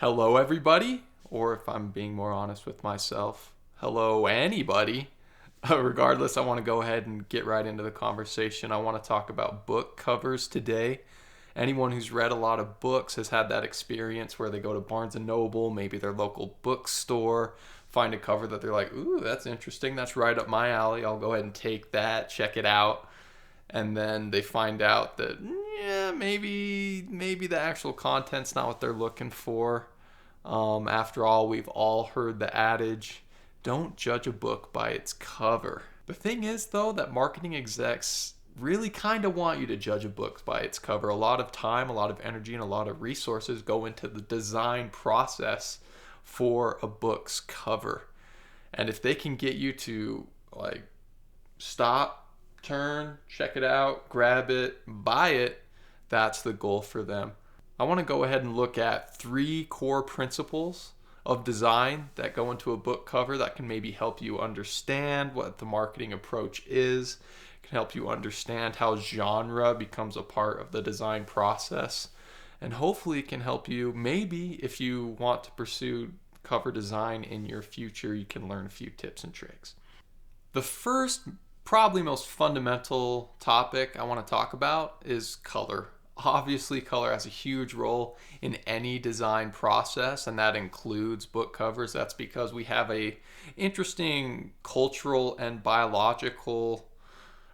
Hello, everybody, or if I'm being more honest with myself, hello, anybody. Regardless, I want to go ahead and get right into the conversation. I want to talk about book covers today. Anyone who's read a lot of books has had that experience where they go to Barnes and Noble, maybe their local bookstore, find a cover that they're like, ooh, that's interesting. That's right up my alley. I'll go ahead and take that, check it out. And then they find out that yeah, maybe the actual content's not what they're looking for. After all, we've all heard the adage, don't judge a book by its cover. The thing is, though, that marketing execs really kind of want you to judge a book by its cover. A lot of time, a lot of energy, and a lot of resources go into the design process for a book's cover. And if they can get you to like stop, turn, check it out, grab it, buy it, that's the goal for them. I want to go ahead and look at 3 core principles of design that go into a book cover that can maybe help you understand what the marketing approach is, can help you understand how genre becomes a part of the design process, and hopefully it can help you maybe if you want to pursue cover design in your future, you can learn a few tips and tricks. The first, probably most fundamental topic I want to talk about is color. Obviously, color has a huge role in any design process, and that includes book covers. That's because we have a interesting cultural and biological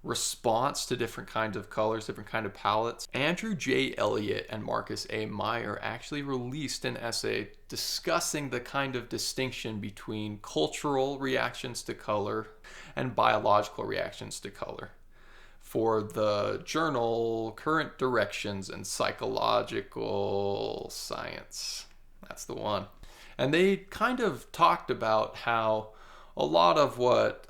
response to different kinds of colors, different kind of palettes. Andrew J. Elliott and Marcus A. Meyer actually released an essay discussing the kind of distinction between cultural reactions to color and biological reactions to color for the journal Current Directions in Psychological Science. That's the one. And they kind of talked about how a lot of what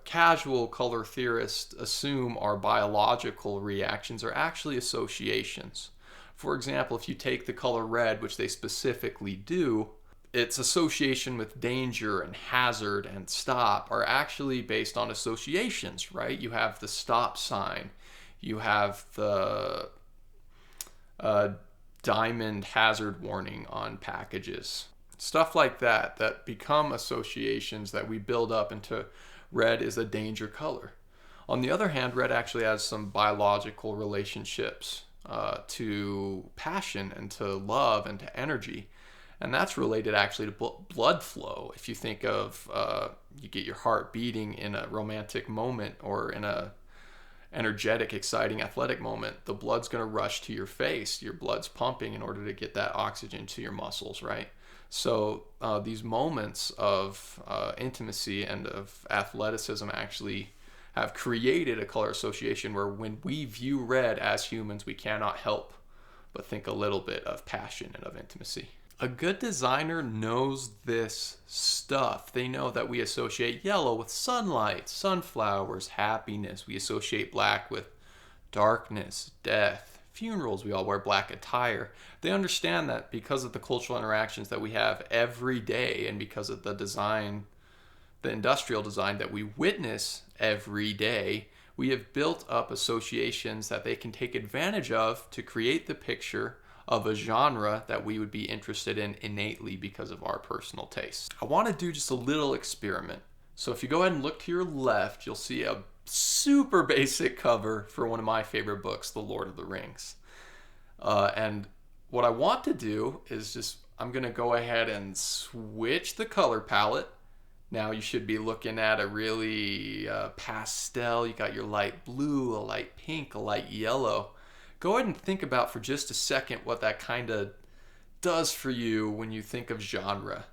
casual color theorists assume are biological reactions are actually associations. For example, if you take the color red, which they specifically do, its association with danger and hazard and stop are actually based on associations, right? You have the stop sign, you have the diamond hazard warning on packages. Stuff like that become associations that we build up into red is a danger color. On the other hand, red actually has some biological relationships to passion and to love and to energy. And that's related actually to blood flow. If you think of you get your heart beating in a romantic moment or in a energetic, exciting, athletic moment, the blood's going to rush to your face. Your blood's pumping in order to get that oxygen to your muscles, right? So these moments of intimacy and of athleticism actually have created a color association where when we view red as humans, we cannot help but think a little bit of passion and of intimacy. A good designer knows this stuff. They know that we associate yellow with sunlight, sunflowers, happiness. We associate black with darkness, death, funerals. We all wear black attire. They understand that because of the cultural interactions that we have every day and because of the design, the industrial design that we witness every day, we have built up associations that they can take advantage of to create the picture of a genre that we would be interested in innately because of our personal taste. I want to do just a little experiment. So if you go ahead and look to your left, you'll see a super basic cover for one of my favorite books, The Lord of the Rings. And what I want to do is I'm going to go ahead and switch the color palette. Now you should be looking at a really pastel. You got your light blue, a light pink, a light yellow. Go ahead and think about for just a second what that kind of does for you when you think of genre.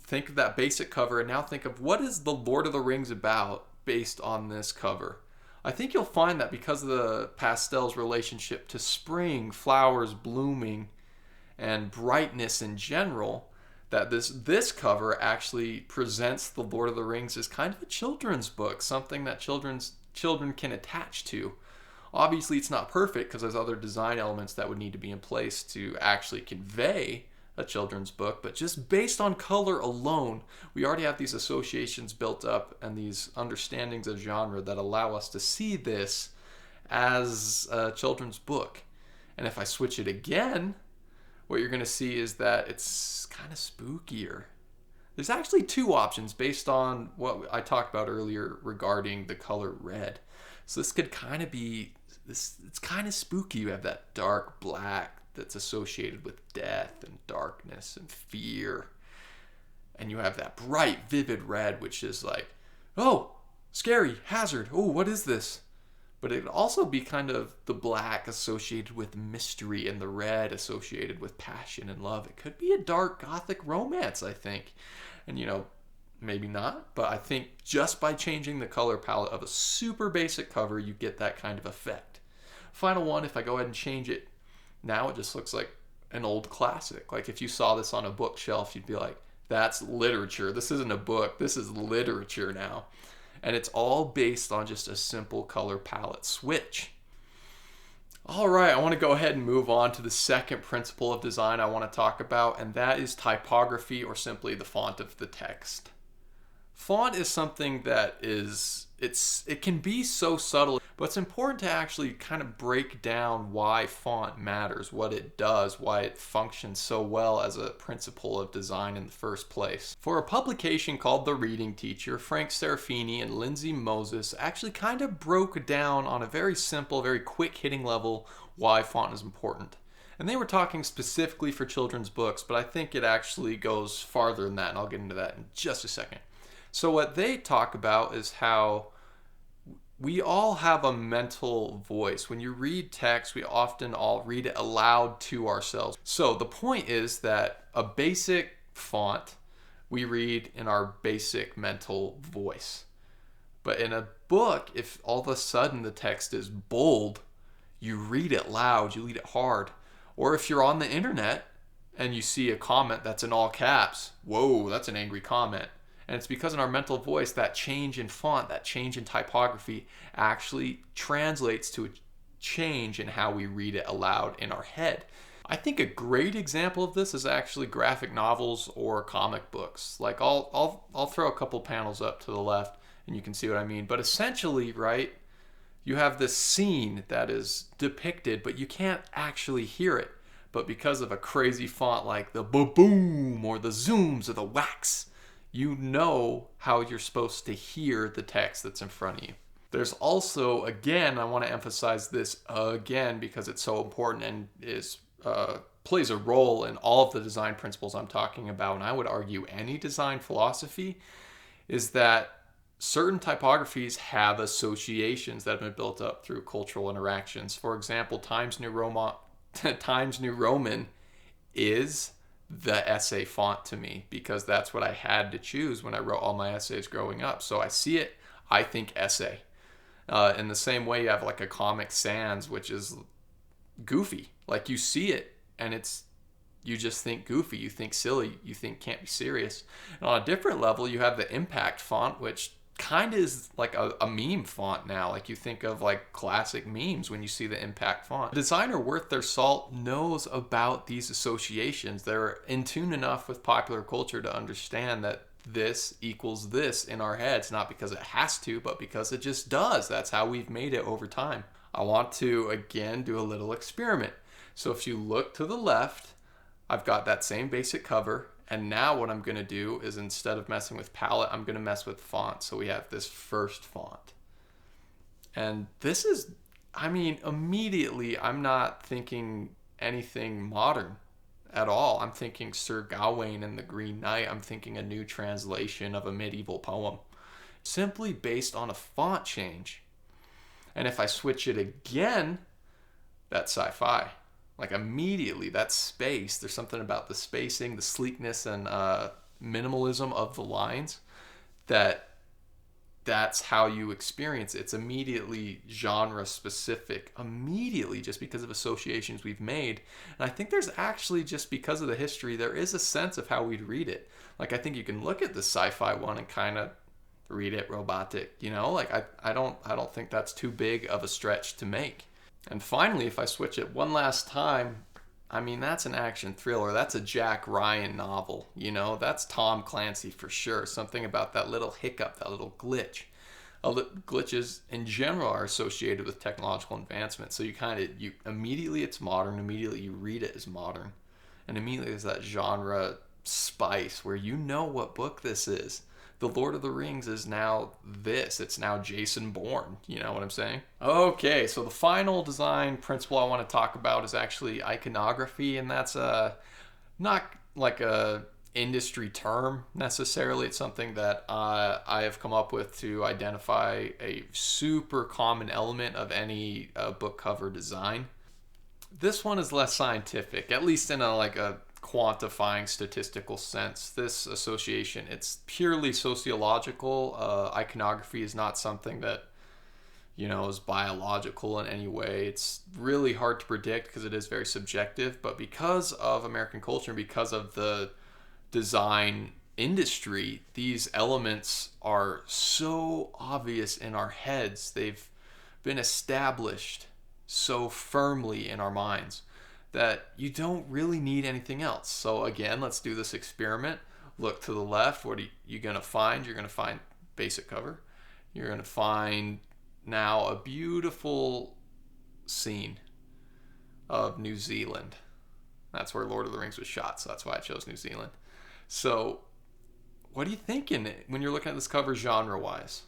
Think of that basic cover and now think of what is The Lord of the Rings about based on this cover. I think you'll find that because of the pastel's relationship to spring, flowers blooming, and brightness in general, that this cover actually presents The Lord of the Rings as kind of a children's book, something that children can attach to. Obviously, it's not perfect because there's other design elements that would need to be in place to actually convey a children's book, but just based on color alone, we already have these associations built up and these understandings of genre that allow us to see this as a children's book. And if I switch it again, what you're going to see is that it's kind of spookier. There's actually two options based on what I talked about earlier regarding the color red. So this could kind of be this. It's kind of spooky. You have that dark black that's associated with death and darkness and fear, and you have that bright, vivid red, which is like, oh, scary, hazard. Oh, what is this? But it could also be kind of the black associated with mystery and the red associated with passion and love. It could be a dark gothic romance, I think. And maybe not, but I think just by changing the color palette of a super basic cover, you get that kind of effect. Final one, if I go ahead and change it, now it just looks like an old classic. Like if you saw this on a bookshelf, you'd be like, that's literature. This isn't a book. This is literature now. And it's all based on just a simple color palette switch. All right, I want to go ahead and move on to the second principle of design I want to talk about, and that is typography, or simply the font of the text. Font is something that it can be so subtle, but it's important to actually kind of break down why font matters, what it does, why it functions so well as a principle of design in the first place. For a publication called The Reading Teacher, Frank Serafini and Lindsay Moses actually kind of broke down on a very simple, very quick hitting level why font is important. And they were talking specifically for children's books, but I think it actually goes farther than that, and I'll get into that in just a second. So what they talk about is how we all have a mental voice. When you read text, we often all read it aloud to ourselves. So the point is that a basic font, we read in our basic mental voice. But in a book, if all of a sudden the text is bold, you read it loud, you read it hard. Or if you're on the internet and you see a comment that's in all caps, whoa, that's an angry comment. And it's because in our mental voice, that change in font, that change in typography actually translates to a change in how we read it aloud in our head. I think a great example of this is actually graphic novels or comic books. Like I'll throw a couple panels up to the left and you can see what I mean. But essentially, right, you have this scene that is depicted, but you can't actually hear it. But because of a crazy font like the boom or the zooms or the wax, you know how you're supposed to hear the text that's in front of you. There's also, again, I want to emphasize this again because it's so important and plays a role in all of the design principles I'm talking about, and I would argue any design philosophy, is that certain typographies have associations that have been built up through cultural interactions. For example, Times New Roman is the essay font to me because that's what I had to choose when I wrote all my essays growing up. So I see it, I think essay. In the same way, you have like a Comic Sans, which is goofy. Like you see it and you just think goofy, you think silly, you think can't be serious. And on a different level, you have the Impact font, which kind of is like a meme font now. Like you think of like classic memes when you see the Impact font. A designer worth their salt knows about these associations. They're in tune enough with popular culture to understand that this equals this in our heads, not because it has to, but because it just does. That's how we've made it over time. I want to again do a little experiment. So if you look to the left, I've got that same basic cover. And now what I'm going to do is instead of messing with palette, I'm going to mess with font. So we have this first font. And this is, immediately I'm not thinking anything modern at all. I'm thinking Sir Gawain and the Green Knight. I'm thinking a new translation of a medieval poem. Simply based on a font change. And if I switch it again, that's sci-fi. Like immediately, that space, there's something about the spacing, the sleekness, and minimalism of the lines that's how you experience it. It's immediately genre specific, immediately just because of associations we've made. And I think there's actually, just because of the history, there is a sense of how we'd read it. Like I think you can look at the sci-fi one and kind of read it robotic, Like I don't think that's too big of a stretch to make. And finally, if I switch it one last time, that's an action thriller. That's a Jack Ryan novel, That's Tom Clancy for sure. Something about that little hiccup, that little glitch. Glitches in general are associated with technological advancement. So you immediately it's modern, immediately you read it as modern. And immediately there's that genre spice where you know what book this is. The Lord of the Rings is now this. It's now Jason Bourne. You know what I'm saying? Okay, so the final design principle I want to talk about is actually iconography, and that's not like a industry term necessarily. It's something that I have come up with to identify a super common element of any book cover design. This one is less scientific, at least in a quantifying statistical sense. This association, it's purely sociological. Iconography is not something that is biological in any way. It's really hard to predict because it is very subjective. But because of American culture and because of the design industry, these elements are so obvious in our heads. They've been established so firmly in our minds that you don't really need anything else. So again, let's do this experiment. Look to the left. What are you going to find? You're going to find basic cover. You're going to find now a beautiful scene of New Zealand. That's where Lord of the Rings was shot, so that's why I chose New Zealand. So what are you thinking when you're looking at this cover genre-wise?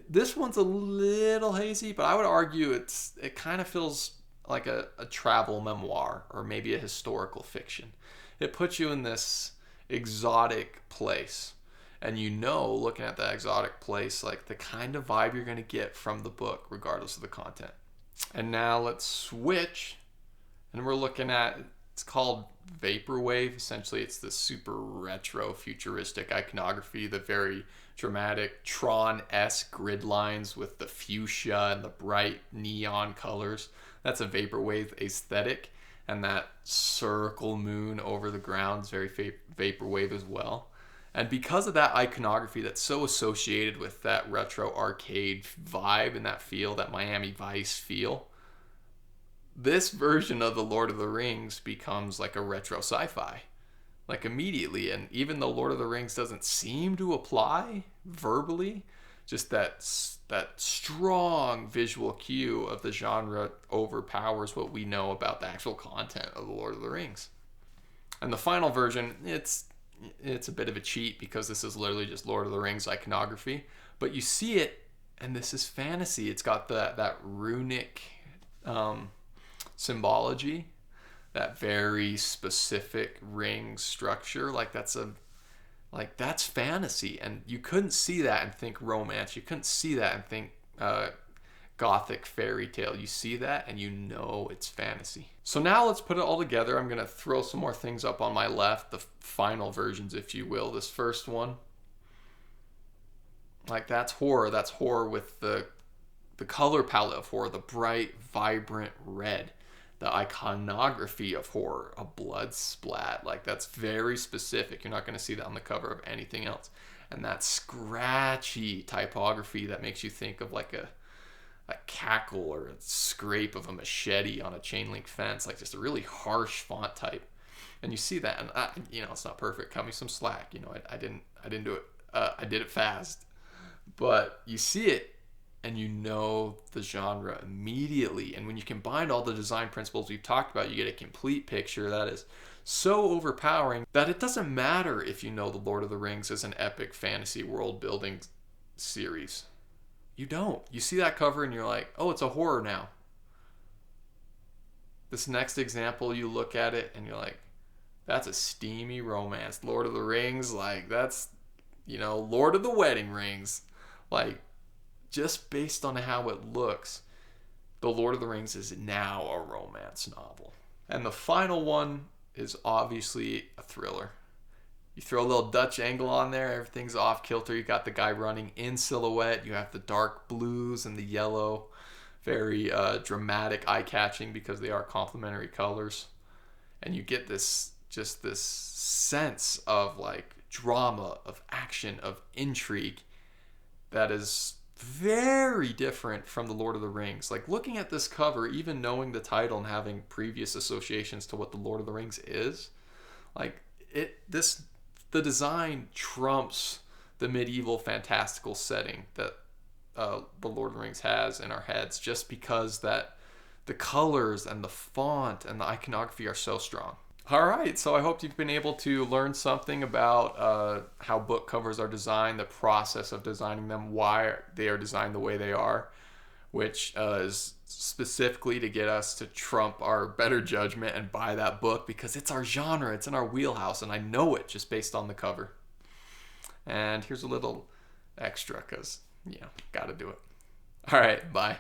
This one's a little hazy, but I would argue it kind of feels like a travel memoir or maybe a historical fiction. It puts you in this exotic place, and looking at that exotic place, like the kind of vibe you're going to get from the book regardless of the content. And now let's switch, and we're looking at, it's called Vaporwave. Essentially, it's this super retro futuristic iconography, the very dramatic Tron-esque grid lines with the fuchsia and the bright neon colors. That's a Vaporwave aesthetic, and that circle moon over the ground is very Vaporwave as well. And because of that iconography that's so associated with that retro arcade vibe and that feel, that Miami Vice feel, this version of the Lord of the Rings becomes like a retro sci-fi, like immediately. And even though Lord of the Rings doesn't seem to apply verbally, just that strong visual cue of the genre overpowers what we know about the actual content of the Lord of the Rings. And the final version, it's a bit of a cheat because this is literally just Lord of the Rings iconography, but you see it, and this is fantasy. It's got that runic symbology, that very specific ring structure. That's fantasy, and you couldn't see that and think romance. You couldn't see that and think gothic fairy tale. You see that and it's fantasy. So now let's put it all together. I'm gonna throw some more things up on my left, the final versions, if you will. This first one, that's horror. That's horror with the color palette of horror, the bright, vibrant red. The iconography of horror, a blood splat, that's very specific. You're not going to see that on the cover of anything else. And that scratchy typography that makes you think of like a cackle or a scrape of a machete on a chain link fence, just a really harsh font type. And you see that, and it's not perfect. Cut me some slack. I didn't do it. I did it fast, but you see it, and the genre immediately. And when you combine all the design principles we've talked about, you get a complete picture that is so overpowering that it doesn't matter if the Lord of the Rings is an epic fantasy world building series. You don't. You see that cover and you're like, oh, it's a horror now. This next example, you look at it and you're like, that's a steamy romance. Lord of the Rings, that's, Lord of the Wedding Rings. Just based on how it looks, The Lord of the Rings is now a romance novel. And the final one is obviously a thriller. You throw a little Dutch angle on there, everything's off kilter. You got the guy running in silhouette. You have the dark blues and the yellow. Very dramatic, eye-catching because they are complementary colors. And you get this sense of drama, of action, of intrigue that is very different from the Lord of the Rings. Looking at this cover, even knowing the title and having previous associations to what the Lord of the Rings is, the design trumps the medieval fantastical setting that the Lord of the Rings has in our heads, just because that the colors and the font and the iconography are so strong. All right, so I hope you've been able to learn something about how book covers are designed, the process of designing them, why they are designed the way they are, which is specifically to get us to trump our better judgment and buy that book because it's our genre, it's in our wheelhouse, and I know it just based on the cover. And here's a little extra because, gotta do it. All right, bye.